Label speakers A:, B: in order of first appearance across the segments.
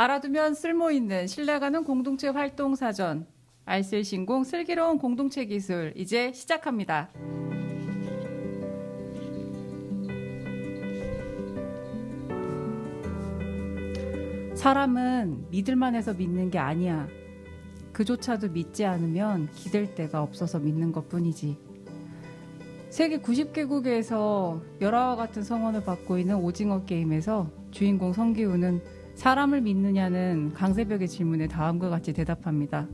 A: 알아두면 쓸모있는 신뢰가는 공동체 활동 사전 알쓸 신공 슬기로운 공동체 기술 이제 시작합니다. 사람은 믿을만 해서 믿는 게 아니야. 그조차도 믿지 않으면 기댈 데가 없어서 믿는 것뿐이지. 세계 90개국에서 열화와 같은 성원을 받고 있는 오징어 게임에서 주인공 성기훈은 사람을 믿느냐는 강세벽의 질문에 다음과 같이 대답합니다.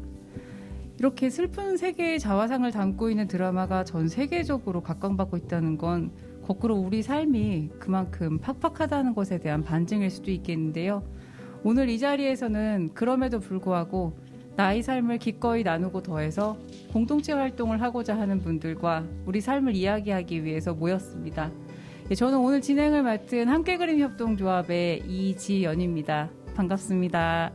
A: 이렇게 슬픈 세계의 자화상을 담고 있는 드라마가 전 세계적으로 각광받고 있다는 건 거꾸로 우리 삶이 그만큼 팍팍하다는 것에 대한 반증일 수도 있겠는데요. 오늘 이 자리에서는 그럼에도 불구하고 나의 삶을 기꺼이 나누고 더해서 공동체 활동을 하고자 하는 분들과 우리 삶을 이야기하기 위해서 모였습니다. 저는 오늘 진행을 맡은 함께그림 협동조합의 이지연입니다. 반갑습니다.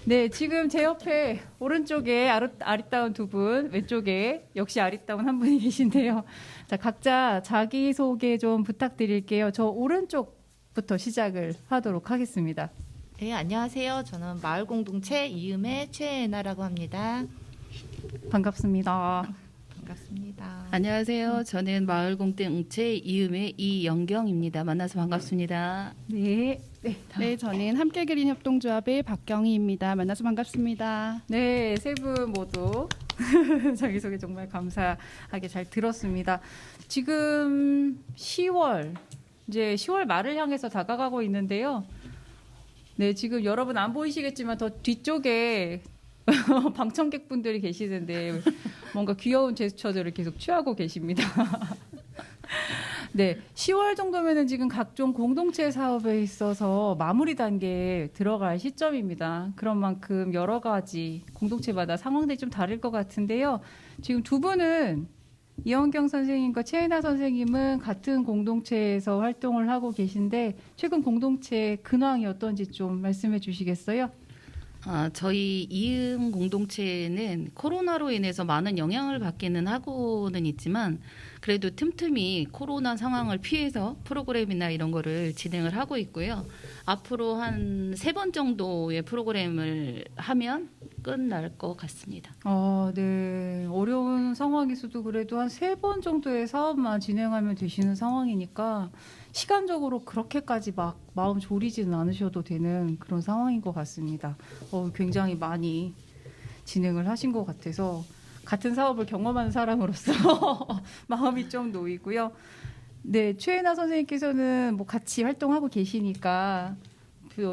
A: 네, 지금 제 옆에 오른쪽에 아리따운 두 분, 왼쪽에 역시 아리따운 한 분이 계신데요. 자, 각자 자기소개 좀 부탁드릴게요. 저 오른쪽부터 시작을 하도록 하겠습니다.
B: 네, 안녕하세요. 저는 마을공동체 이음의 최애나라고 합니다.
A: 반갑습니다.
B: 반갑습니다.
C: 안녕하세요. 저는 마을공동체 이음의 이영경입니다. 만나서 반갑습니다.
A: 네.
D: 네, 저는 함께그린 협동조합의 박경희입니다. 만나서 반갑습니다.
A: 네, 세 분 모두 자기소개 정말 감사하게 잘 들었습니다. 지금 10월, 이제 10월 말을 향해서 다가가고 있는데요. 네, 지금 여러분 안 보이시겠지만 더 뒤쪽에 방청객분들이 계시는데 뭔가 귀여운 제스처들을 계속 취하고 계십니다. 네, 10월 정도면은 지금 각종 공동체 사업에 있어서 마무리 단계에 들어갈 시점입니다. 그런 만큼 여러 가지 공동체마다 상황들이 좀 다를 것 같은데요. 지금 두 분은 이영경 선생님과 최애나 선생님은 같은 공동체에서 활동을 하고 계신데 최근 공동체 근황이 어떤지 좀 말씀해 주시겠어요?
C: 저희 이음 공동체는 코로나로 인해서 많은 영향을 받기는 하고는 있지만 그래도 틈틈이 코로나 상황을 피해서 프로그램이나 이런 거를 진행을 하고 있고요. 앞으로 한 3번 정도의 프로그램을 하면 끝날 것 같습니다.
A: 네. 어려운 상황에서도 그래도 한 3번 정도의 사업만 진행하면 되시는 상황이니까 시간적으로 그렇게까지 막 마음 졸이지는 않으셔도 되는 그런 상황인 것 같습니다. 굉장히 많이 진행을 하신 것 같아서 같은 사업을 경험하는 사람으로서 마음이 좀 놓이고요. 네, 최애나 선생님께서는 뭐 같이 활동하고 계시니까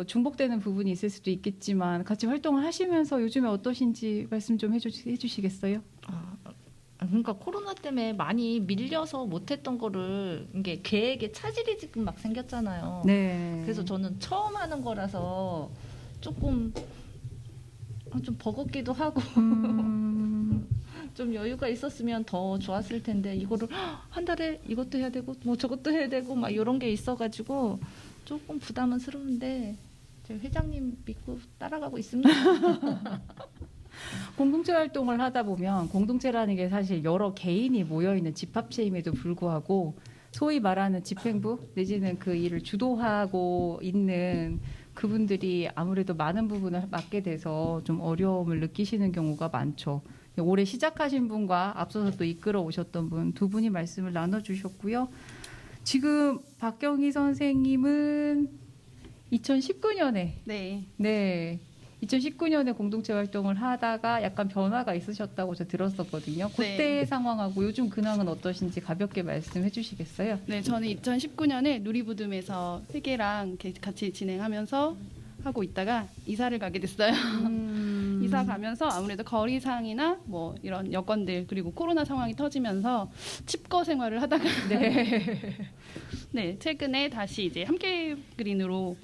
A: 중복되는 부분이 있을 수도 있겠지만 같이 활동을 하시면서 요즘에 어떠신지 말씀 좀 해주시겠어요?
B: 그러니까 코로나 때문에 많이 밀려서 못했던 거를 이게 계획에 차질이 지금 막 생겼잖아요.
A: 네.
B: 그래서 저는 처음 하는 거라서 조금 좀 버겁기도 하고 좀 여유가 있었으면 더 좋았을 텐데 이거를 한 달에 이것도 해야 되고 뭐 저것도 해야 되고 막 이런 게 있어가지고 조금 부담스러운데 제 회장님 믿고 따라가고 있습니다.
A: 공동체 활동을 하다 보면 공동체라는 게 사실 여러 개인이 모여있는 집합체임에도 불구하고 소위 말하는 집행부 내지는 그 일을 주도하고 있는 그분들이 아무래도 많은 부분을 맡게 돼서 좀 어려움을 느끼시는 경우가 많죠. 올해 시작하신 분과 앞서서 또 이끌어 오셨던 분 두 분이 말씀을 나눠주셨고요. 지금 박경희 선생님은 2019년에 네. 2019년에 공동체 활동을 하다가 약간 변화가 있으셨다고 저 들었었거든요. 그때의 상황하고 요즘 근황은 어떠신지 가볍게 말씀해 주시겠어요?
D: 네, 저는 2019년에 누리부둠에서 회계랑 같이 진행하면서 하고 있다가 이사를 가게 됐어요. 이사 가면서 아무래도 거리상이나 뭐 이런 여건들 그리고 코로나 상황이 터지면서 칩거 생활을 하다가 네, 최근에 다시 이제 함께 그린으로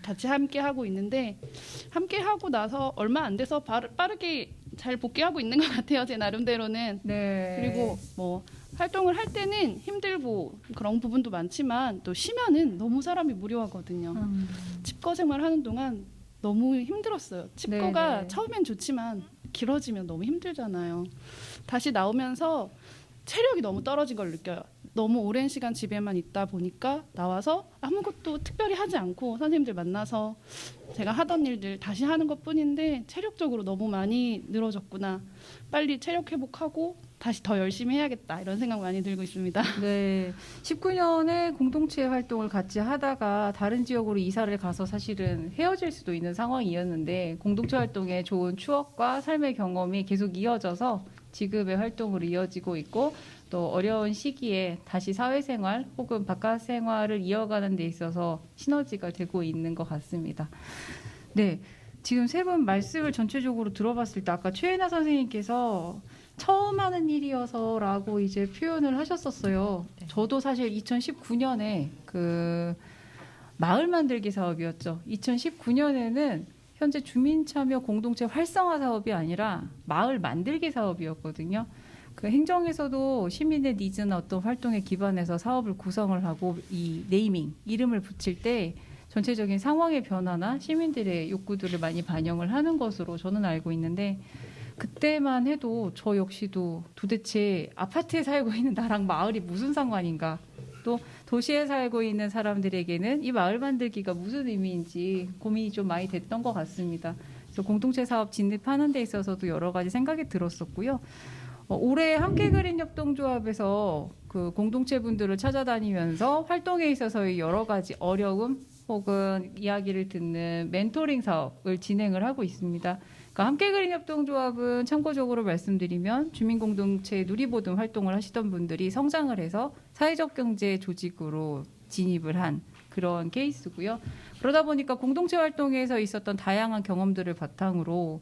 D: 같이 함께 하고 있는데 함께 하고 나서 얼마 안 돼서 빠르게 잘 복귀하고 있는 것 같아요. 제 나름대로는.
A: 네.
D: 그리고 뭐 활동을 할 때는 힘들고 그런 부분도 많지만 또 쉬면은 너무 사람이 무료하거든요. 칩거 생활 하는 동안 너무 힘들었어요. 칩거가
A: 네네.
D: 처음엔 좋지만 길어지면 너무 힘들잖아요. 다시 나오면서 체력이 너무 떨어진 걸 느껴요. 너무 오랜 시간 집에만 있다 보니까 나와서 아무것도 특별히 하지 않고 선생님들 만나서 제가 하던 일들 다시 하는 것뿐인데 체력적으로 너무 많이 늘어졌구나. 빨리 체력 회복하고 다시 더 열심히 해야겠다. 이런 생각 많이 들고 있습니다.
A: 네. 19년에 공동체 활동을 같이 하다가 다른 지역으로 이사를 가서 사실은 헤어질 수도 있는 상황이었는데 공동체 활동의 좋은 추억과 삶의 경험이 계속 이어져서 지금의 활동으로 이어지고 있고 또 어려운 시기에 다시 사회생활 혹은 바깥 생활을 이어가는 데 있어서 시너지가 되고 있는 것 같습니다. 네. 지금 세 분 말씀을 전체적으로 들어봤을 때 아까 최애나 선생님께서 처음 하는 일이어서라고 이제 표현을 하셨었어요.
C: 네.
A: 저도 사실 2019년에 그 마을 만들기 사업이었죠. 2019년에는 현재 주민참여 공동체 활성화 사업이 아니라 마을 만들기 사업이었거든요. 그 행정에서도 시민의 니즈나 어떤 활동에 기반해서 사업을 구성을 하고 이 네이밍, 이름을 붙일 때 전체적인 상황의 변화나 시민들의 욕구들을 많이 반영을 하는 것으로 저는 알고 있는데 그때만 해도 저 역시도 도대체 아파트에 살고 있는 나랑 마을이 무슨 상관인가, 또 도시에 살고 있는 사람들에게는 이 마을 만들기가 무슨 의미인지 고민이 좀 많이 됐던 것 같습니다. 그래서 공동체 사업 진입하는 데 있어서도 여러 가지 생각이 들었었고요. 올해 함께 그린 협동조합에서 그 공동체 분들을 찾아다니면서 활동에 있어서의 여러 가지 어려움 혹은 이야기를 듣는 멘토링 사업을 진행을 하고 있습니다. 그러니까 함께 그린 협동조합은 참고적으로 말씀드리면 주민공동체 누리보듬 활동을 하시던 분들이 성장을 해서 사회적 경제 조직으로 진입을 한 그런 케이스고요. 그러다 보니까 공동체 활동에서 있었던 다양한 경험들을 바탕으로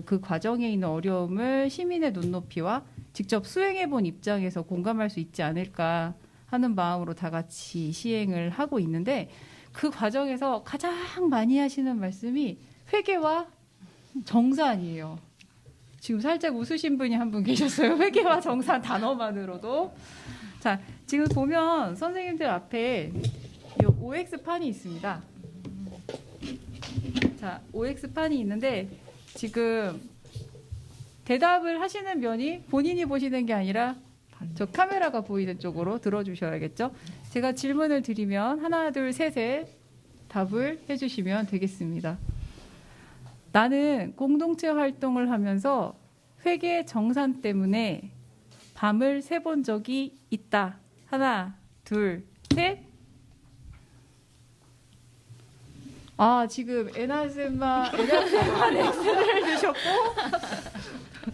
A: 그 과정에 있는 어려움을 시민의 눈높이와 직접 수행해본 입장에서 공감할 수 있지 않을까 하는 마음으로 다 같이 시행을 하고 있는데 그 과정에서 가장 많이 하시는 말씀이 회계와 정산이에요. 지금 살짝 웃으신 분이 한 분 계셨어요. 회계와 정산 단어만으로도. 자, 지금 보면 선생님들 앞에 이 OX판이 있습니다. 자, OX판이 있는데 지금 대답을 하시는 면이 본인이 보시는 게 아니라 저 카메라가 보이는 쪽으로 들어주셔야겠죠. 제가 질문을 드리면 하나, 둘, 셋에 답을 해주시면 되겠습니다. 나는 공동체 활동을 하면서 회계 정산 때문에 밤을 새본 적이 있다. 하나, 둘, 셋. 아, 지금 에나즈마 X를 주셨고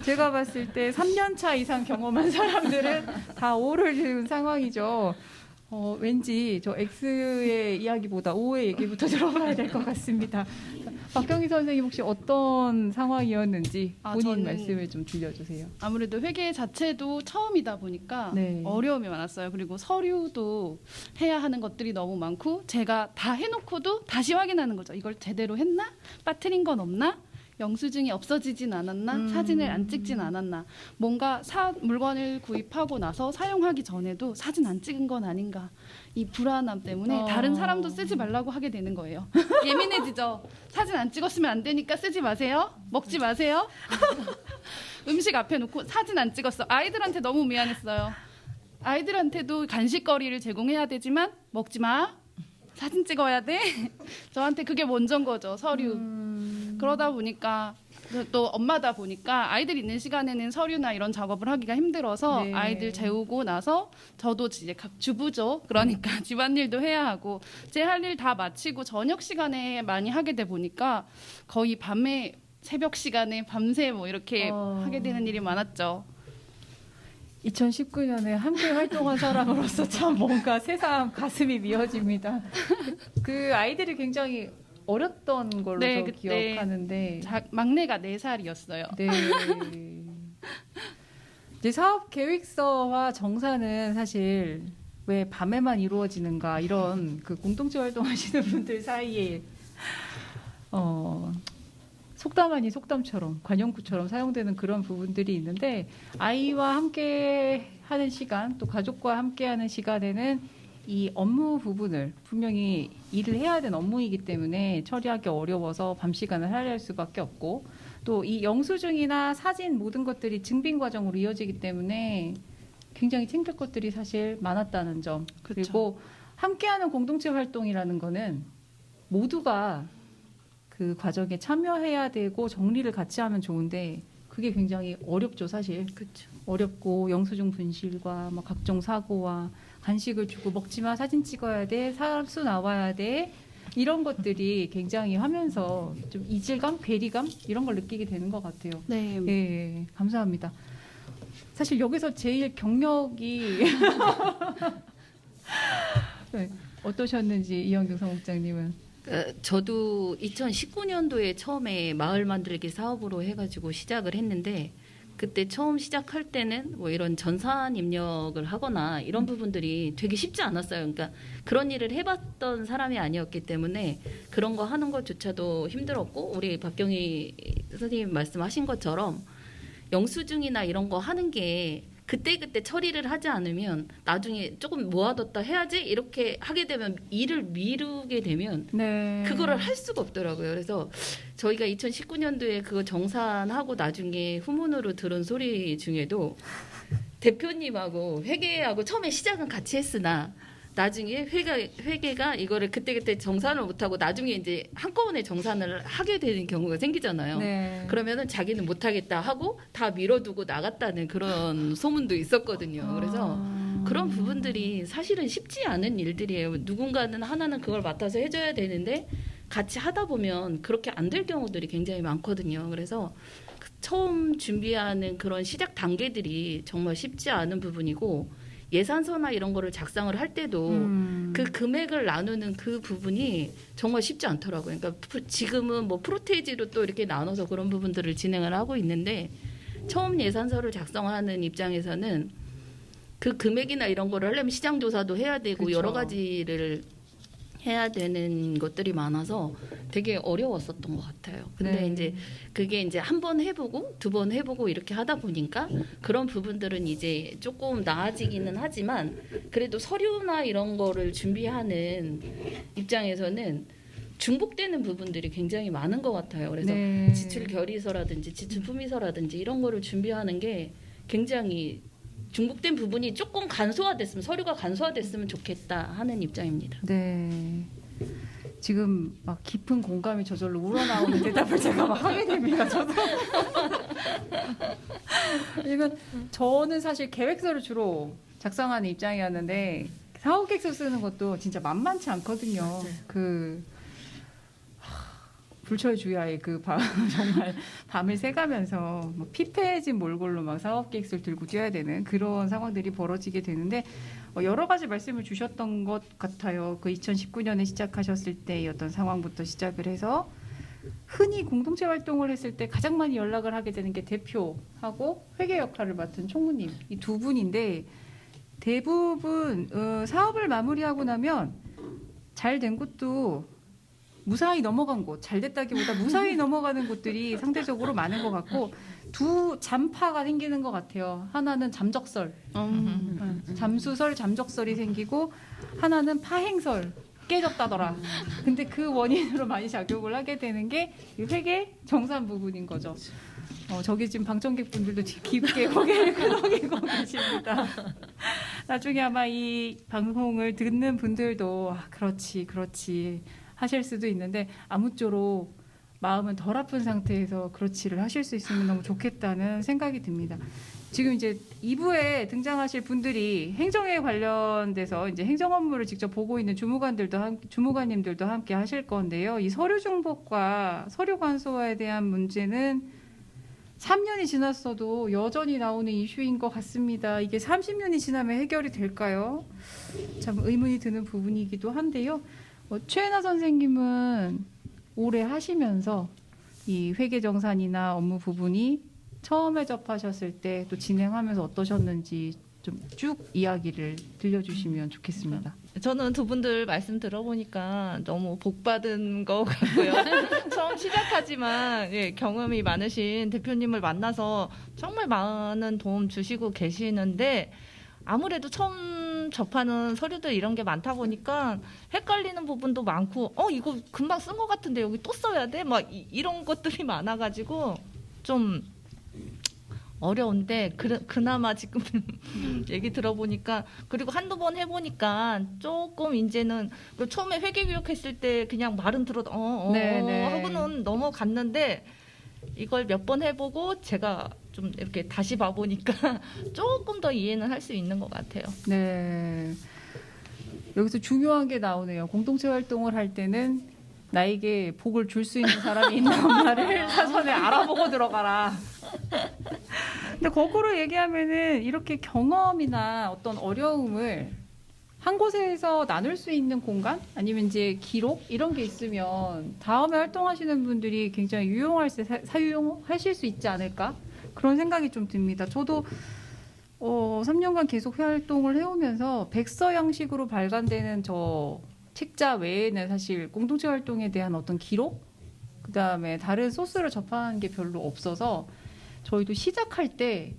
A: 제가 봤을 때 3년차 이상 경험한 사람들은 다 O를 지은 상황이죠. 왠지 저 X의 이야기보다 O의 얘기부터 들어봐야 될 것 같습니다. 박경희 선생님 혹시 어떤 상황이었는지 본인 말씀을 좀 들려주세요.
D: 아무래도 회계 자체도 처음이다 보니까
A: 네.
D: 어려움이 많았어요. 그리고 서류도 해야 하는 것들이 너무 많고 제가 다 해놓고도 다시 확인하는 거죠. 이걸 제대로 했나? 빠뜨린 건 없나? 영수증이 없어지진 않았나? 사진을 안 찍진 않았나? 뭔가 물건을 구입하고 나서 사용하기 전에도 사진 안 찍은 건 아닌가? 이 불안함 때문에 다른 사람도 쓰지 말라고 하게 되는 거예요. 예민해지죠. 사진 안 찍었으면 안 되니까 쓰지 마세요. 먹지 마세요. 음식 앞에 놓고 사진 안 찍었어. 아이들한테 너무 미안했어요. 아이들한테도 간식거리를 제공해야 되지만 먹지 마. 사진 찍어야 돼. 저한테 그게 먼저인 거죠. 서류. 그러다 보니까 또 엄마다 보니까 아이들 있는 시간에는 서류나 이런 작업을 하기가 힘들어서
A: 네.
D: 아이들 재우고 나서 저도 이제 주부죠. 그러니까 집안일도 해야 하고 제 할 일 다 마치고 저녁 시간에 많이 하게 돼 보니까 거의 밤에 새벽 시간에 밤새 뭐 이렇게 하게 되는 일이 많았죠.
A: 2019년에 함께 활동한 사람으로서 참 뭔가 새삼 가슴이 미어집니다. 그 아이들이 굉장히 어렸던 걸로
D: 네,
A: 저
D: 그때
A: 기억하는데
D: 막내가 4살이었어요.
A: 네. 이제 사업 계획서와 정산은 사실 왜 밤에만 이루어지는가 이런 그 공동체 활동하시는 분들 사이에 속담 아닌 속담처럼 관용구처럼 사용되는 그런 부분들이 있는데 아이와 함께 하는 시간 또 가족과 함께 하는 시간에는 이 업무 부분을 분명히 일을 해야 되는 업무이기 때문에 처리하기 어려워서 밤 시간을 할애할 수밖에 없고 또 이 영수증이나 사진 모든 것들이 증빙 과정으로 이어지기 때문에 굉장히 챙길 것들이 사실 많았다는 점.
D: 그쵸.
A: 그리고 함께하는 공동체 활동이라는 거는 모두가 그 과정에 참여해야 되고 정리를 같이 하면 좋은데 그게 굉장히 어렵죠, 사실.
C: 그렇죠.
A: 어렵고 영수증 분실과 막 각종 사고와 간식을 주고 먹지 마, 사진 찍어야 돼, 사람 수 나와야 돼. 이런 것들이 굉장히 하면서 좀 이질감, 괴리감 이런 걸 느끼게 되는 것 같아요.
D: 네.
A: 예, 감사합니다. 사실 여기서 제일 경력이 네, 어떠셨는지 이영경 사무국장님은?
C: 저도 2019년도에 처음에 마을 만들기 사업으로 해가지고 시작을 했는데 그때 처음 시작할 때는 뭐 이런 전산 입력을 하거나 이런 부분들이 되게 쉽지 않았어요. 그러니까 그런 일을 해봤던 사람이 아니었기 때문에 그런 거 하는 것조차도 힘들었고 우리 박경희 선생님 말씀하신 것처럼 영수증이나 이런 거 하는 게 그때그때 처리를 하지 않으면 나중에 조금 모아뒀다 해야지 이렇게 하게 되면 일을 미루게 되면
A: 네.
C: 그거를 할 수가 없더라고요. 그래서 저희가 2019년도에 그거 정산하고 나중에 후문으로 들은 소리 중에도 대표님하고 회계하고 처음에 시작은 같이 했으나 나중에 회계가 이거를 그때그때 정산을 못하고 나중에 이제 한꺼번에 정산을 하게 되는 경우가 생기잖아요.
A: 네.
C: 그러면은 자기는 못하겠다 하고 다 밀어두고 나갔다는 그런 소문도 있었거든요. 그래서 그런 부분들이 사실은 쉽지 않은 일들이에요. 누군가는 하나는 그걸 맡아서 해줘야 되는데 같이 하다 보면 그렇게 안 될 경우들이 굉장히 많거든요. 그래서 처음 준비하는 그런 시작 단계들이 정말 쉽지 않은 부분이고 예산서나 이런 거를 작성을 할 때도 그 금액을 나누는 그 부분이 정말 쉽지 않더라고요. 그러니까 지금은 뭐 프로테이지로 또 이렇게 나눠서 그런 부분들을 진행을 하고 있는데 처음 예산서를 작성하는 입장에서는 그 금액이나 이런 거를 하려면 시장 조사도 해야 되고
A: 그렇죠.
C: 여러 가지를 해야 되는 것들이 많아서 되게 어려웠었던 것 같아요. 근데
A: 네.
C: 이제 그게 이제 한 번 해보고 두 번 해보고 이렇게 하다 보니까 그런 부분들은 이제 조금 나아지기는 하지만 그래도 서류나 이런 거를 준비하는 입장에서는 중복되는 부분들이 굉장히 많은 것 같아요. 그래서
A: 네.
C: 지출 결의서라든지 지출 품의서라든지 이런 거를 준비하는 게 굉장히 중복된 부분이 조금 간소화됐으면 서류가 간소화됐으면 좋겠다 하는 입장입니다.
A: 네. 지금 막 깊은 공감이 저절로 우러나오는 대답을 제가 막 하게 됩니다. 저도. 이건 저는 사실 계획서를 주로 작성하는 입장이었는데 사업 계획서 쓰는 것도 진짜 만만치 않거든요. 그 불철 주야의 그 밤 정말 밤을 새가면서 뭐 피폐해진 몰골로 막 사업 계획서를 들고 뛰어야 되는 그런 상황들이 벌어지게 되는데 여러 가지 말씀을 주셨던 것 같아요. 그 2019년에 시작하셨을 때의 어떤 상황부터 시작을 해서 흔히 공동체 활동을 했을 때 가장 많이 연락을 하게 되는 게 대표하고 회계 역할을 맡은 총무님 이 두 분인데 대부분 사업을 마무리하고 나면 잘 된 곳도 무사히 넘어간 곳, 잘 됐다기보다 무사히 넘어가는 곳들이 상대적으로 많은 것 같고 두 잠파가 생기는 것 같아요. 하나는 잠적설, 잠수설, 잠적설이 생기고 하나는 파행설, 깨졌다더라. 근데 그 원인으로 많이 작용을 하게 되는 게 이 회계 정산 부분인 거죠. 저기 지금 방청객분들도 깊게 고개를 끄덕이고 계십니다. 나중에 아마 이 방송을 듣는 분들도 그렇지 하실 수도 있는데 아무쪼록 마음은 덜 아픈 상태에서 그렇지를 하실 수 있으면 너무 좋겠다는 생각이 듭니다. 지금 이제 2부에 등장하실 분들이 행정에 관련돼서 이제 행정 업무를 직접 보고 있는 주무관님들도 함께 하실 건데요. 이 서류 중복과 서류 간소화에 대한 문제는 3년이 지났어도 여전히 나오는 이슈인 것 같습니다. 이게 30년이 지나면 해결이 될까요? 참 의문이 드는 부분이기도 한데요. 최애나 선생님은 오래 하시면서 이 회계정산이나 업무 부분이 처음에 접하셨을 때 또 진행하면서 어떠셨는지 좀 쭉 이야기를 들려주시면 좋겠습니다.
B: 저는 두 분들 말씀 들어보니까 너무 복받은 것 같고요. 처음 시작하지만 경험이 많으신 대표님을 만나서 정말 많은 도움 주시고 계시는데 아무래도 처음 접하는 서류들 이런 게 많다 보니까 헷갈리는 부분도 많고 이거 금방 쓴 것 같은데 여기 또 써야 돼? 막 이런 것들이 많아가지고 좀 어려운데 그나마 지금 얘기 들어보니까 그리고 한두 번 해보니까 조금 이제는 그 처음에 회계교육했을 때 그냥 말은 들어도 하고는 넘어갔는데 이걸 몇 번 해보고 제가 좀 이렇게 다시 봐보니까 조금 더 이해는 할 수 있는 것 같아요.
A: 네. 여기서 중요한 게 나오네요. 공동체 활동을 할 때는 나에게 복을 줄 수 있는 사람이 있나 없나를 사전에 알아보고 들어가라. 근데 거꾸로 얘기하면은 이렇게 경험이나 어떤 어려움을 한 곳에서 나눌 수 있는 공간 아니면 이제 기록 이런 게 있으면 다음에 활동하시는 분들이 굉장히 사유용하실 수 있지 않을까 그런 생각이 좀 듭니다. 저도 3년간 계속 활동을 해오면서 백서 양식으로 발간되는 저 책자 외에는 사실 공동체 활동에 대한 어떤 기록 그다음에 다른 소스를 접하는 게 별로 없어서 저희도 시작할 때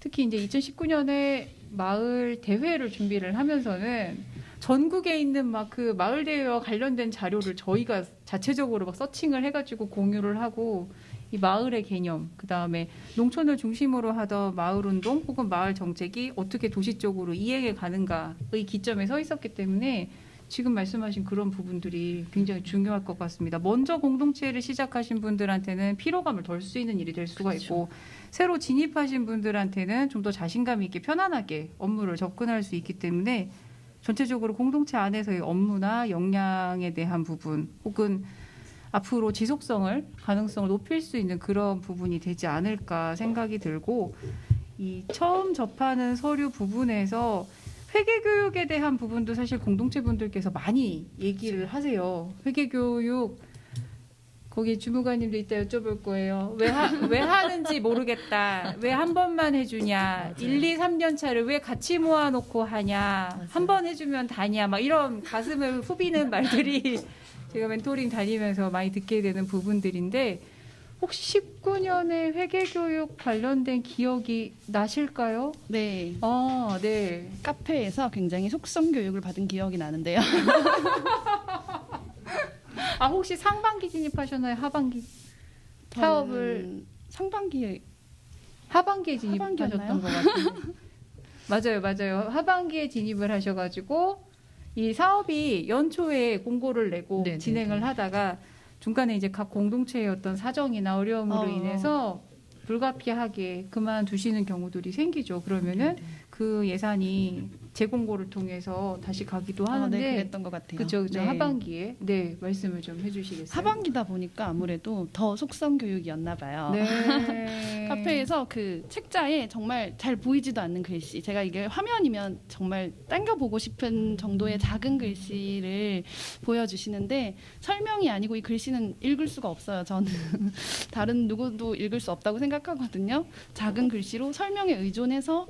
A: 특히 이제 2019년에 마을 대회를 준비를 하면서는 전국에 있는 막 그 마을 대회와 관련된 자료를 저희가 자체적으로 막 서칭을 해가지고 공유를 하고 이 마을의 개념, 그 다음에 농촌을 중심으로 하던 마을 운동 혹은 마을 정책이 어떻게 도시적으로 이행해 가는가의 기점에 서 있었기 때문에 지금 말씀하신 그런 부분들이 굉장히 중요할 것 같습니다. 먼저 공동체를 시작하신 분들한테는 피로감을 덜 수 있는 일이 될 수가 있고 새로 진입하신 분들한테는 좀 더 자신감 있게 편안하게 업무를 접근할 수 있기 때문에 전체적으로 공동체 안에서의 업무나 역량에 대한 부분 혹은 앞으로 지속성을 가능성을 높일 수 있는 그런 부분이 되지 않을까 생각이 들고 이 처음 접하는 서류 부분에서 회계교육에 대한 부분도 사실 공동체 분들께서 많이 얘기를 하세요. 회계교육 거기 주무관님도 이따 여쭤볼 거예요. 왜 하는지 모르겠다. 왜 한 번만 해주냐.
B: 맞아요.
A: 1, 2, 3년 차를 왜 같이 모아놓고 하냐. 한 번 해주면 다냐. 막 이런 가슴을 후비는 말들이 제가 멘토링 다니면서 많이 듣게 되는 부분들인데 혹시 19년에 회계교육 관련된 기억이 나실까요?
D: 네.
A: 네.
D: 카페에서 굉장히 속성 교육을 받은 기억이 나는데요.
A: 혹시 상반기 진입하셨나요? 하반기? 사업을
D: 상반기에
A: 하반기에 진입하셨던 것 같아요. 맞아요. 하반기에 진입을 하셔가지고 이 사업이 연초에 공고를 내고
B: 네네네.
A: 진행을 하다가 중간에 이제 각 공동체의 어떤 사정이나 어려움으로 인해서 불가피하게 그만두시는 경우들이 생기죠. 그러면은 그 예산이 재공고를 통해서 다시 가기도 하는데
D: 네, 그랬던 것 같아요.
A: 그렇죠.
D: 네.
A: 하반기에 말씀을 좀 해주시겠어요?
D: 하반기다 보니까 아무래도 더 속성 교육이었나 봐요.
A: 네.
D: 카페에서 그 책자에 정말 잘 보이지도 않는 글씨, 제가 이게 화면이면 정말 당겨보고 싶은 정도의 작은 글씨를 보여주시는데 설명이 아니고 이 글씨는 읽을 수가 없어요. 저는 다른 누구도 읽을 수 없다고 생각하거든요. 작은 글씨로 설명에 의존해서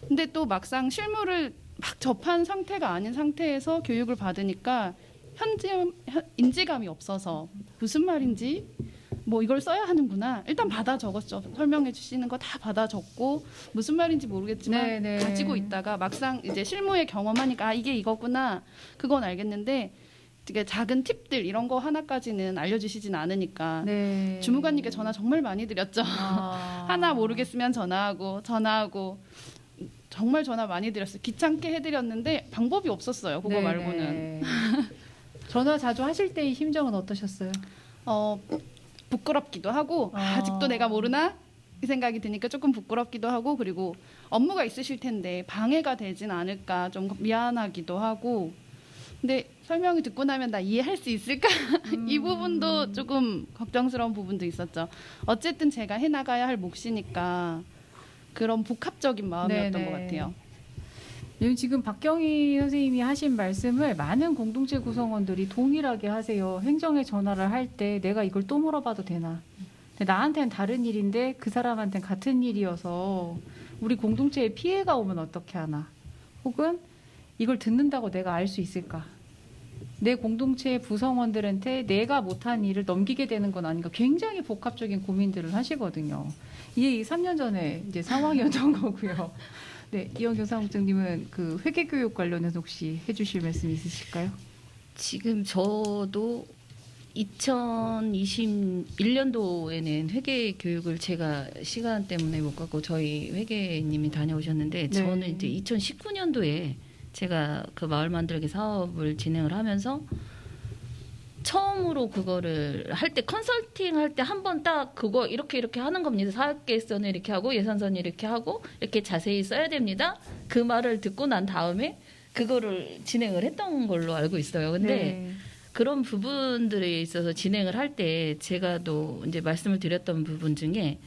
D: 근데 또 막상 실무를 막 접한 상태가 아닌 상태에서 교육을 받으니까 인지감이 없어서 무슨 말인지 뭐 이걸 써야 하는구나. 일단 받아 적었죠. 설명해 주시는 거 다 받아 적고 무슨 말인지 모르겠지만
A: 네네.
D: 가지고 있다가 막상 이제 실무에 경험하니까 이게 이거구나. 그건 알겠는데 되게 작은 팁들 이런 거 하나까지는 알려주시진 않으니까
A: 네.
D: 주무관님께 전화 정말 많이 드렸죠. 하나 모르겠으면 전화하고 정말 전화 많이 드렸어요. 귀찮게 해드렸는데 방법이 없었어요. 그거 말고는.
A: 전화 자주 하실 때의 심정은 어떠셨어요?
D: 부끄럽기도 하고 아직도 내가 모르나? 이 생각이 드니까 조금 부끄럽기도 하고 그리고 업무가 있으실 텐데 방해가 되진 않을까 좀 미안하기도 하고 근데 설명을 듣고 나면 나 이해할 수 있을까? 이 부분도 조금 걱정스러운 부분도 있었죠. 어쨌든 제가 해나가야 할 몫이니까 그런 복합적인 마음이었던 것 같아요.
A: 지금 박경희 선생님이 하신 말씀을 많은 공동체 구성원들이 동일하게 하세요. 행정에 전화를 할 때 내가 이걸 또 물어봐도 되나? 근데 나한테는 다른 일인데 그 사람한테는 같은 일이어서 우리 공동체에 피해가 오면 어떻게 하나? 혹은 이걸 듣는다고 내가 알 수 있을까? 내 공동체 구성원들한테 내가 못한 일을 넘기게 되는 건 아닌가? 굉장히 복합적인 고민들을 하시거든요. 이게 3년 전에 이제 상황이었던 거고요. 네, 이영경 사무국장님은 그 회계교육 관련해서 혹시 해주실 말씀 있으실까요?
C: 지금 저도 2021년도에는 회계 교육을 제가 시간 때문에 못 가고 저희 회계님이 다녀오셨는데
A: 네.
C: 저는 이제 2019년도에 제가 그 마을 만들기 사업을 진행을 하면서 처음으로 그거를 할 때 컨설팅 할 때 한 번 딱 그거 이렇게 하는 겁니다. 사업계획서는 이렇게 하고 예산서는 이렇게 하고 이렇게 자세히 써야 됩니다. 그 말을 듣고 난 다음에 그거를 진행을 했던 걸로 알고 있어요. 근데
A: 네.
C: 그런 부분들에 있어서 진행을 할 때 제가 또 이제 말씀을 드렸던 부분 중에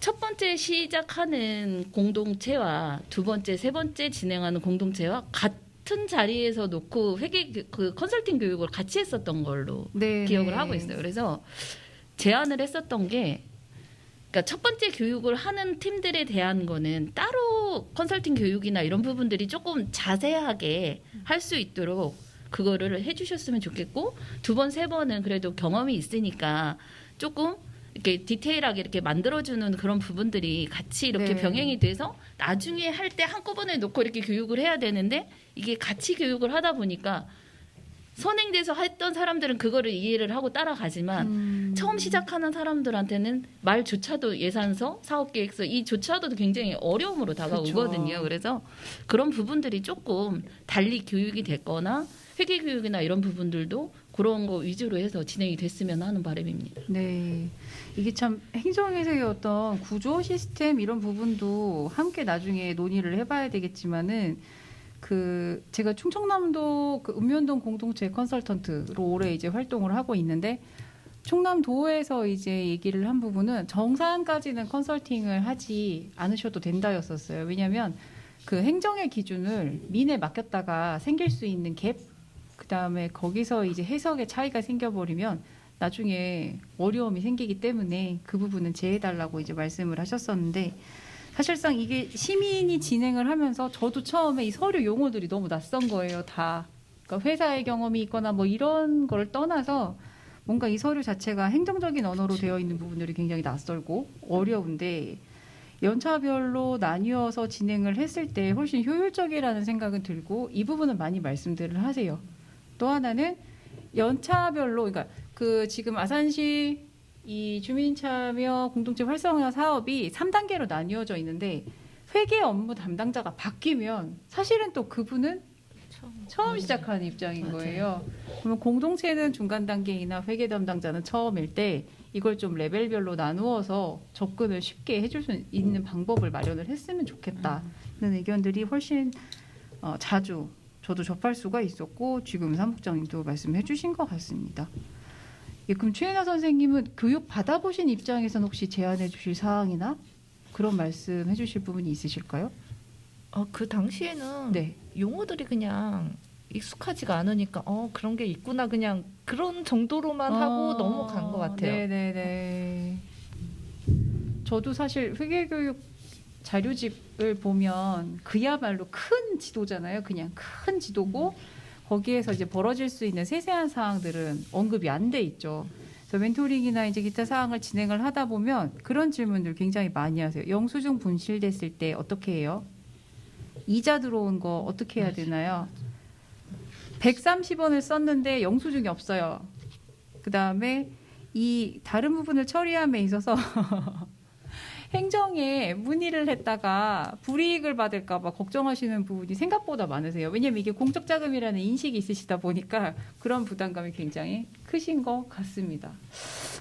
C: 첫 번째 시작하는 공동체와 두 번째, 세 번째 진행하는 공동체와 같은 자리에서 놓고 회계 그 컨설팅 교육을 같이 했었던 걸로
A: 네.
C: 기억을 하고 있어요. 그래서 제안을 했었던 게 그러니까 첫 번째 교육을 하는 팀들에 대한 거는 따로 컨설팅 교육이나 이런 부분들이 조금 자세하게 할 수 있도록 그거를 해주셨으면 좋겠고 두 번, 세 번은 그래도 경험이 있으니까 조금 이렇게 디테일하게 이렇게 만들어주는 그런 부분들이 같이 이렇게
A: 네.
C: 병행이 돼서 나중에 할 때 한꺼번에 놓고 이렇게 교육을 해야 되는데 이게 같이 교육을 하다 보니까 선행돼서 했던 사람들은 그거를 이해를 하고 따라가지만 처음 시작하는 사람들한테는 말조차도 예산서, 사업계획서 이조차도 굉장히 어려움으로 다가오거든요.
A: 그쵸.
C: 그래서 그런 부분들이 조금 달리 교육이 됐거나 회계교육이나 이런 부분들도 그런 거 위주로 해서 진행이 됐으면 하는 바람입니다.
A: 네. 이게 참 행정회사의 어떤 구조 시스템 이런 부분도 함께 나중에 논의를 해봐야 되겠지만은 그 제가 충청남도 그 읍면동 공동체 컨설턴트로 올해 이제 활동을 하고 있는데 충남도에서 이제 얘기를 한 부분은 정산까지는 컨설팅을 하지 않으셔도 된다였었어요. 왜냐하면 그 행정의 기준을 민에 맡겼다가 생길 수 있는 갭, 그 다음에 거기서 이제 해석의 차이가 생겨버리면 나중에 어려움이 생기기 때문에 그 부분은 제해달라고 이제 말씀을 하셨었는데 사실상 이게 시민이 진행을 하면서 저도 처음에 이 서류 용어들이 너무 낯선 거예요, 다. 그러니까 회사의 경험이 있거나 뭐 이런 걸 떠나서 뭔가 이 서류 자체가 행정적인 언어로 되어 있는 부분들이 굉장히 낯설고 어려운데 연차별로 나뉘어서 진행을 했을 때 훨씬 효율적이라는 생각은 들고 이 부분은 많이 말씀들을 하세요. 또 하나는 연차별로, 그러니까 그 지금 아산시 이 주민참여 공동체 활성화 사업이 3단계로 나뉘어져 있는데 회계 업무 담당자가 바뀌면 사실은 또 그분은 처음 시작하는 입장인 거예요. 그러면 공동체는 중간 단계이나 회계 담당자는 처음일 때 이걸 좀 레벨별로 나누어서 접근을 쉽게 해줄 수 있는 방법을 마련을 했으면 좋겠다는 의견들이 훨씬 자주 저도 접할 수가 있었고 지금 사무국장님도 말씀해 주신 것 같습니다. 예, 그럼 최혜나 선생님은 교육 받아보신 입장에서는 혹시 제안해 주실 사항이나 그런 말씀 해주실 부분이 있으실까요?
B: 그 당시에는
A: 네.
B: 용어들이 그냥 익숙하지가 않으니까 그런 게 있구나 그냥 그런 정도로만 하고 넘어간 것 같아요.
A: 네네네. 저도 사실 회계교육 자료집을 보면 그야말로 큰 지도잖아요. 그냥 큰 지도고 거기에서 이제 벌어질 수 있는 세세한 사항들은 언급이 안 돼 있죠. 그래서 멘토링이나 이제 기타 사항을 진행을 하다 보면 그런 질문들 굉장히 많이 하세요. 영수증 분실됐을 때 어떻게 해요? 이자 들어온 거 어떻게 해야 되나요? 130원을 썼는데 영수증이 없어요. 그 다음에 이 다른 부분을 처리함에 있어서 행정에 문의를 했다가 불이익을 받을까 봐 걱정하시는 부분이 생각보다 많으세요. 왜냐하면 이게 공적 자금이라는 인식이 있으시다 보니까 그런 부담감이 굉장히 크신 것 같습니다.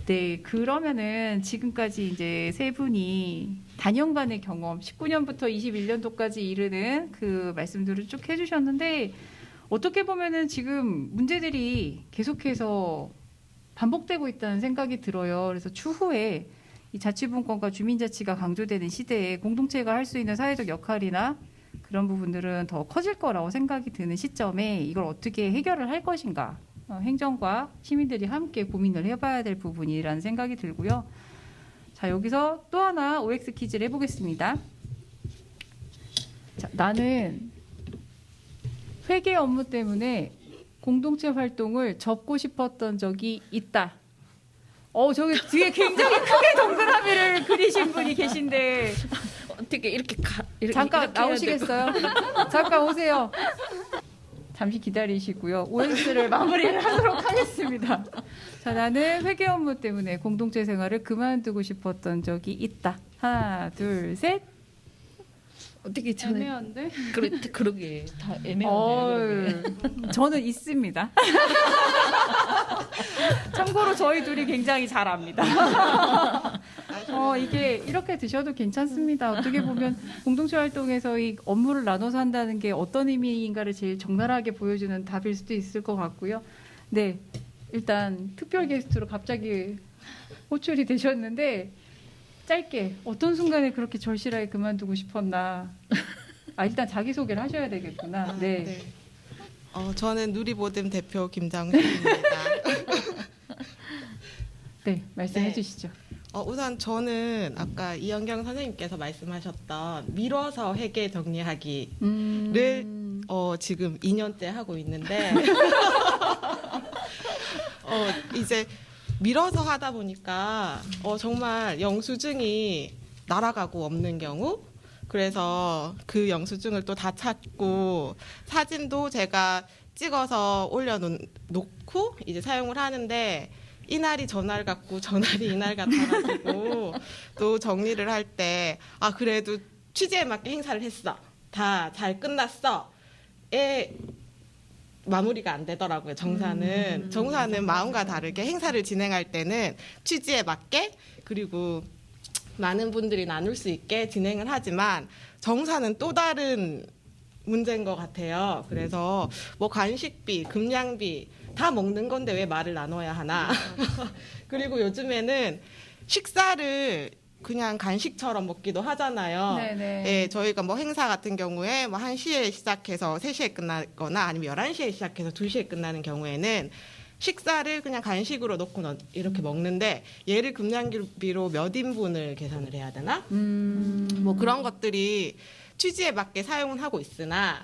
A: 네, 그러면은 지금까지 이제 세 분이 단연간의 경험, 19년부터 21년도까지 이르는 그 말씀들을 쭉 해주셨는데 어떻게 보면은 지금 문제들이 계속해서 반복되고 있다는 생각이 들어요. 그래서 추후에 이 자치분권과 주민자치가 강조되는 시대에 공동체가 할 수 있는 사회적 역할이나 그런 부분들은 더 커질 거라고 생각이 드는 시점에 이걸 어떻게 해결을 할 것인가 행정과 시민들이 함께 고민을 해봐야 될 부분이라는 생각이 들고요. 자, 여기서 또 하나 OX 퀴즈를 해보겠습니다. 자, 나는 회계 업무 때문에 공동체 활동을 접고 싶었던 적이 있다. 저기 뒤에 굉장히 크게 동그라미를 그리신 분이 계신데
C: 어떻게 이렇게
A: 잠깐
C: 이렇게
A: 나오시겠어요? 잠깐 오세요. 잠시 기다리시고요. OS를 마무리를 하도록 하겠습니다. 자, 나는 회계 업무 때문에 공동체 생활을 그만두고 싶었던 적이 있다. 하나, 둘, 셋.
C: 어떻게 저는
D: 애매한데?
C: 그러게 다 애매하네요.
A: 저는 있습니다. 참고로 저희 둘이 굉장히 잘 압니다. 이게 이렇게 드셔도 괜찮습니다. 어떻게 보면 공동체 활동에서 이 업무를 나눠서 한다는 게 어떤 의미인가를 제일 적나라하게 보여주는 답일 수도 있을 것 같고요. 네, 일단 특별 게스트로 갑자기 호출이 되셨는데 짧게 어떤 순간에 그렇게 절실하게 그만두고 싶었나. 일단 자기소개를 하셔야 되겠구나. 네.
E: 저는 누리보듬 대표 김장수입니다.
A: 네, 말씀해
E: 네.
A: 주시죠.
E: 우선 저는 아까 이영경 선생님께서 말씀하셨던 미뤄서 회계 정리하기를 지금 2년째 하고 있는데 이제 밀어서 하다 보니까 정말 영수증이 날아가고 없는 경우, 그래서 그 영수증을 또 다 찾고 사진도 제가 찍어서 올려놓고 이제 사용을 하는데 이날이 전날 같고 전날이 이날 같아가지고 또 정리를 할 때 그래도 취지에 맞게 행사를 했어, 다 잘 끝났어 마무리가 안 되더라고요. 정사는 마음과 다르게 행사를 진행할 때는 취지에 맞게, 그리고 많은 분들이 나눌 수 있게 진행을 하지만 정사는 또 다른 문제인 것 같아요. 그래서 뭐 간식비, 금양비 다 먹는 건데 왜 말을 나눠야 하나. 그리고 요즘에는 식사를 그냥 간식처럼 먹기도 하잖아요.
A: 네네.
E: 예, 저희가 뭐 행사 같은 경우에 뭐 1시에 시작해서 3시에 끝나거나 아니면 11시에 시작해서 2시에 끝나는 경우에는 식사를 그냥 간식으로 놓고 이렇게 먹는데 얘를 금양비로 몇 인분을 계산을 해야 되나? 뭐 그런 것들이 취지에 맞게 사용은 하고 있으나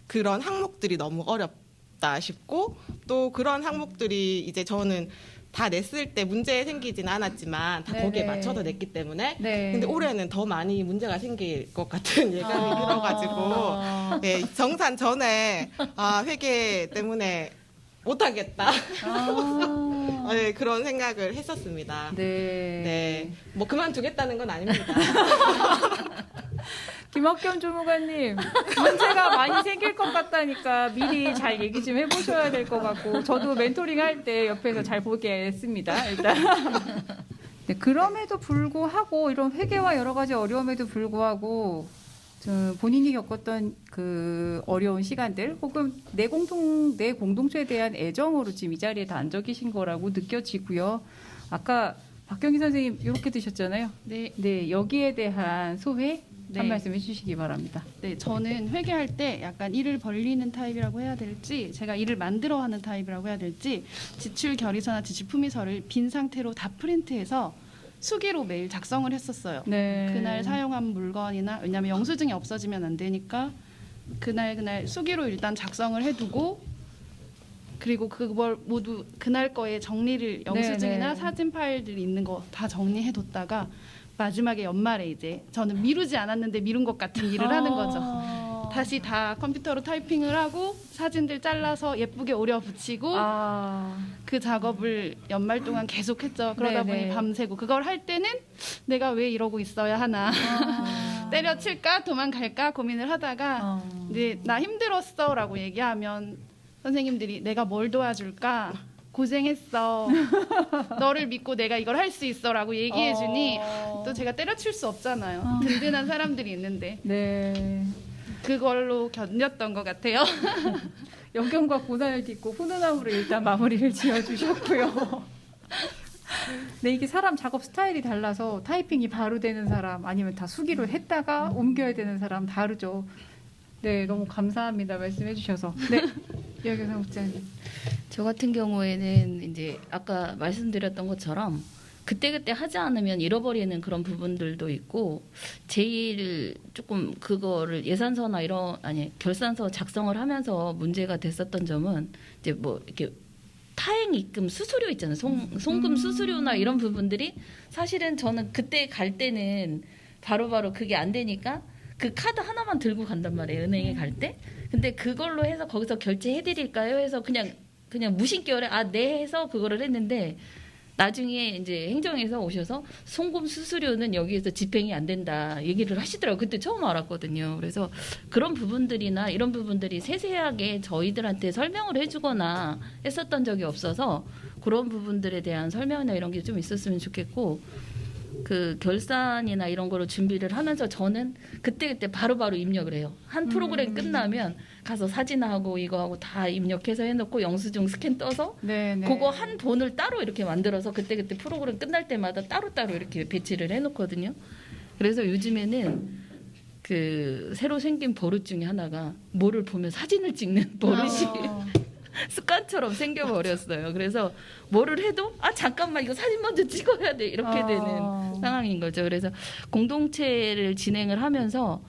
E: 그런 항목들이 너무 어렵다 싶고, 또 그런 항목들이 이제 저는 다 냈을 때 문제 생기지는 않았지만 다 거기에 맞춰서 냈기 때문에 근데 올해는 더 많이 문제가 생길 것 같은 예감이 들어가지고 정산 전에 회계 때문에 못하겠다 그런 생각을 했었습니다. 네, 뭐 그만두겠다는 건 아닙니다.
A: 김학겸 주무관님, 문제가 많이 생길 것 같다니까 미리 잘 얘기 좀 해보셔야 될 것 같고, 저도 멘토링 할 때 옆에서 잘 보겠습니다. 일단. 네, 그럼에도 불구하고 이런 회계와 여러 가지 어려움에도 불구하고 본인이 겪었던 그 어려운 시간들 혹은 내 공동체에 대한 애정으로 지금 이 자리에 다 앉아 계신 거라고 느껴지고요. 아까 박경희 선생님 이렇게 드셨잖아요.
D: 네.
A: 여기에 대한 소회
D: 네.
A: 한 말씀 해주시기 바랍니다.
D: 네, 저는 회계할 때 약간 일을 벌리는 타입이라고 해야 될지, 제가 일을 만들어 하는 타입이라고 해야 될지, 지출 결의서나 지출 품의서를 빈 상태로 다 프린트해서 수기로 매일 작성을 했었어요.
A: 네.
D: 그날 사용한 물건이나, 왜냐하면 영수증이 없어지면 안 되니까 그날 수기로 일단 작성을 해두고, 그리고 그걸 모두 그날 거에 정리를, 영수증이나 사진 파일들이 있는 거 다 정리해뒀다가 마지막에 연말에 이제 저는 미루지 않았는데 미룬 것 같은 일을 하는 거죠. 다시 다 컴퓨터로 타이핑을 하고 사진들 잘라서 예쁘게 오려 붙이고 그 작업을 연말 동안 계속했죠. 그러다 보니 밤새고, 그걸 할 때는 내가 왜 이러고 있어야 하나 때려칠까 도망갈까 고민을 하다가 이제 나 힘들었어라고 얘기하면 선생님들이 내가 뭘 도와줄까, 고생했어, 너를 믿고 내가 이걸 할 수 있어라고 얘기해주니 또 제가 때려칠 수 없잖아요. 든든한 사람들이 있는데 그걸로 견뎠던 것 같아요.
A: 역경과 고난을 딛고 훈훈함으로 일단 마무리를 지어주셨고요. 네, 이게 사람 작업 스타일이 달라서 타이핑이 바로 되는 사람, 아니면 다 수기로 했다가 옮겨야 되는 사람 다르죠. 네, 너무 감사합니다. 말씀해 주셔서. 네, 이학영 사무국장님.
C: 저 같은 경우에는 이제 아까 말씀드렸던 것처럼 그때그때 하지 않으면 잃어버리는 그런 부분들도 있고, 제일 조금 그거를 예산서나 결산서 작성을 하면서 문제가 됐었던 점은 이제 뭐 이렇게 타행 입금 수수료 있잖아요. 송금 수수료나 이런 부분들이 사실은 저는 그때 갈 때는 바로바로 그게 안 되니까 그 카드 하나만 들고 간단 말이에요. 은행에 갈 때. 근데 그걸로 해서 거기서 결제해드릴까요? 해서 그냥 무심결에 네 해서 그거를 했는데 나중에 이제 행정에서 오셔서 송금 수수료는 여기에서 집행이 안 된다 얘기를 하시더라고요. 그때 처음 알았거든요. 그래서 그런 부분들이나 이런 부분들이 세세하게 저희들한테 설명을 해주거나 했었던 적이 없어서 그런 부분들에 대한 설명이나 이런 게 좀 있었으면 좋겠고 그 결산이나 이런 거를 준비를 하면서 저는 그때그때 바로바로 입력을 해요. 한 프로그램 끝나면 가서 사진하고 이거하고 다 입력해서 해놓고 영수증 스캔 떠서
A: 네네.
C: 그거 한 본을 따로 이렇게 만들어서 그때그때 프로그램 끝날 때마다 따로따로 이렇게 배치를 해놓거든요. 그래서 요즘에는 그 새로 생긴 버릇 중에 하나가 뭐를 보면 사진을 찍는 버릇이 습관처럼 생겨버렸어요. 그래서 뭐를 해도 잠깐만 이거 사진 먼저 찍어야 돼 이렇게 되는 상황인 거죠. 그래서 공동체를 진행을 하면서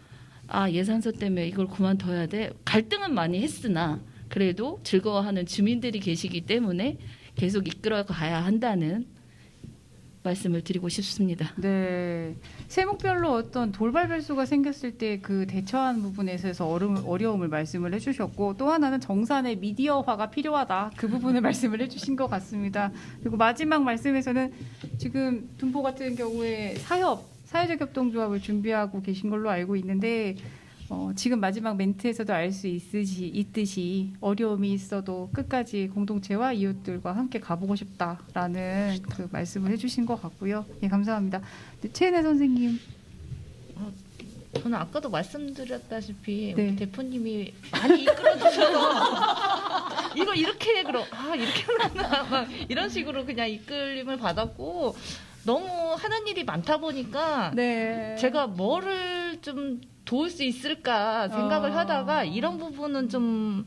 C: 예산서 때문에 이걸 그만둬야 돼. 갈등은 많이 했으나 그래도 즐거워하는 주민들이 계시기 때문에 계속 이끌어 가야 한다는 말씀을 드리고 싶습니다.
A: 네. 세목별로 어떤 돌발 변수가 생겼을 때 그 대처하는 부분에 있어서 어려움을 말씀을 해주셨고 또 하나는 정산의 미디어화가 필요하다. 그 부분을 말씀을 해주신 것 같습니다. 그리고 마지막 말씀에서는 지금 둔포 같은 경우에 사회적 협동조합을 준비하고 계신 걸로 알고 있는데 지금 마지막 멘트에서도 알 수 있듯이 어려움이 있어도 끝까지 공동체와 이웃들과 함께 가보고 싶다라는 그 말씀을 해주신 것 같고요. 예, 감사합니다. 네, 최은혜 선생님.
B: 저는 아까도 말씀드렸다시피
A: 네.
B: 우리 대표님이 많이 이끌어주셔서 이거 이렇게 해 그럼 이렇게 하나 막 이런 식으로 그냥 이끌림을 받았고 너무 하는 일이 많다 보니까
A: 네.
B: 제가 뭐를 좀 도울 수 있을까 생각을 하다가 이런 부분은 좀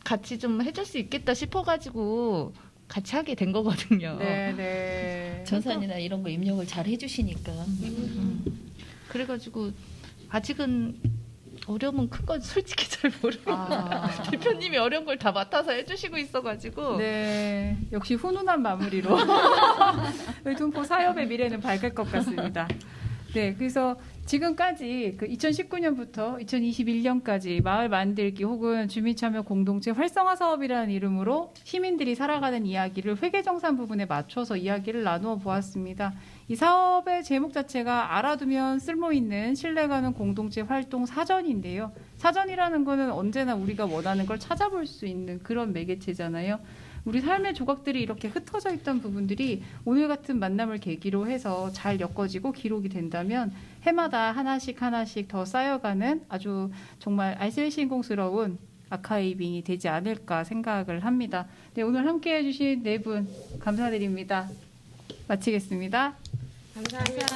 B: 같이 좀 해줄 수 있겠다 싶어가지고 같이 하게 된 거거든요.
A: 네.
C: 전산이나 이런 거 입력을 잘 해주시니까.
B: 그래가지고 아직은 어려움은 큰 건 솔직히 잘 모르고 대표님이 어려운 걸 다 맡아서 해주시고 있어가지고
A: 네. 역시 훈훈한 마무리로 둔포 사업의 미래는 밝을 것 같습니다. 네, 그래서 지금까지 그 2019년부터 2021년까지 마을 만들기 혹은 주민참여 공동체 활성화 사업이라는 이름으로 시민들이 살아가는 이야기를 회계정산 부분에 맞춰서 이야기를 나누어 보았습니다. 이 사업의 제목 자체가 알아두면 쓸모있는 신뢰가는 공동체 활동 사전인데요. 사전이라는 거는 언제나 우리가 원하는 걸 찾아볼 수 있는 그런 매개체잖아요. 우리 삶의 조각들이 이렇게 흩어져 있던 부분들이 오늘 같은 만남을 계기로 해서 잘 엮어지고 기록이 된다면 해마다 하나씩 더 쌓여가는 아주 정말 알쓸신공스러운 아카이빙이 되지 않을까 생각을 합니다. 네, 오늘 함께해 주신 네 분 감사드립니다. 마치겠습니다.
E: 감사합니다.